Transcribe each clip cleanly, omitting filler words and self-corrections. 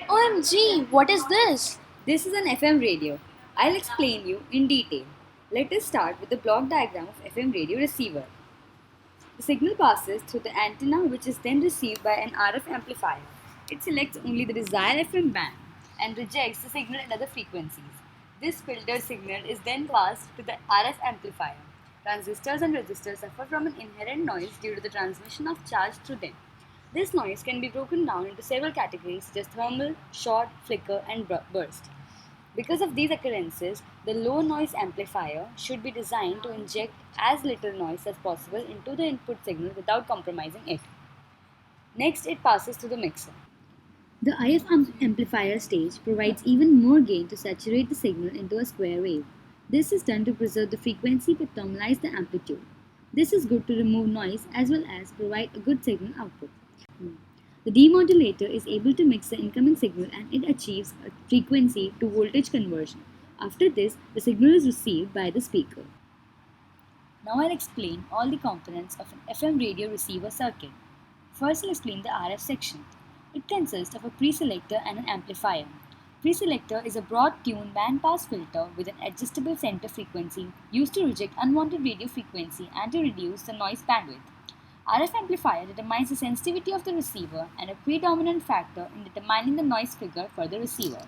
OMG, what is this? This is an FM radio. I'll explain you in detail. Let us start with the block diagram of FM radio receiver. The signal passes through the antenna which is then received by an RF amplifier. It selects only the desired FM band and rejects the signal at other frequencies. This filtered signal is then passed to the RF amplifier. Transistors and resistors suffer from an inherent noise due to the transmission of charge through them. This noise can be broken down into several categories such as thermal, short, flicker, and burst. Because of these occurrences, the low noise amplifier should be designed to inject as little noise as possible into the input signal without compromising it. Next, it passes to the mixer. The IF amplifier stage provides even more gain to saturate the signal into a square wave. This is done to preserve the frequency but normalize the amplitude. This is good to remove noise as well as provide a good signal output. The demodulator is able to mix the incoming signal and it achieves a frequency to voltage conversion. After this, the signal is received by the speaker. Now I'll explain all the components of an FM radio receiver circuit. First, I'll explain the RF section. It consists of a preselector and an amplifier. Preselector is a broad tune bandpass filter with an adjustable center frequency used to reject unwanted radio frequency and to reduce the noise bandwidth. RF amplifier determines the sensitivity of the receiver and a predominant factor in determining the noise figure for the receiver.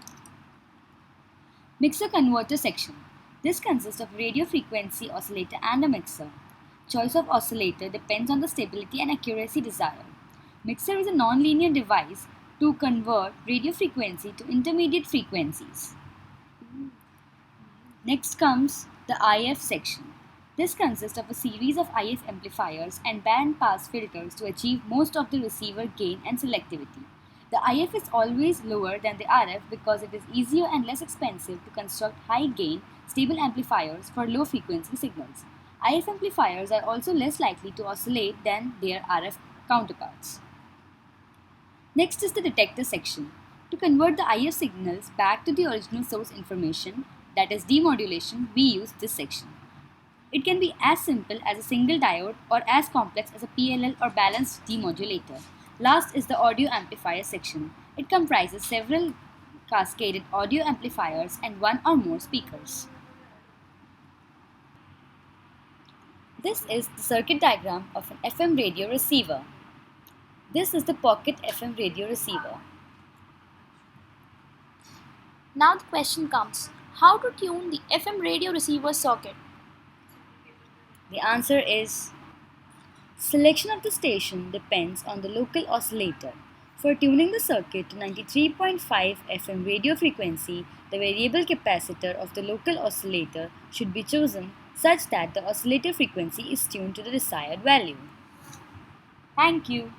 Mixer converter section. This consists of radio frequency oscillator and a mixer. Choice of oscillator depends on the stability and accuracy desired. Mixer is a non-linear device to convert radio frequency to intermediate frequencies. Next comes the IF section. This consists of a series of IF amplifiers and band pass filters to achieve most of the receiver gain and selectivity. The IF is always lower than the RF because it is easier and less expensive to construct high gain, stable amplifiers for low frequency signals. IF amplifiers are also less likely to oscillate than their RF counterparts. Next is the detector section. To convert the IF signals back to the original source information, that is demodulation, we use this section. It can be as simple as a single diode or as complex as a PLL or balanced demodulator. Last is the audio amplifier section. It comprises several cascaded audio amplifiers and one or more speakers. This is the circuit diagram of an FM radio receiver. This is the pocket FM radio receiver. Now the question comes, how to tune the FM radio receiver circuit? The answer is selection of the station depends on the local oscillator. For tuning the circuit to 93.5 FM radio frequency, the variable capacitor of the local oscillator should be chosen such that the oscillator frequency is tuned to the desired value. Thank you.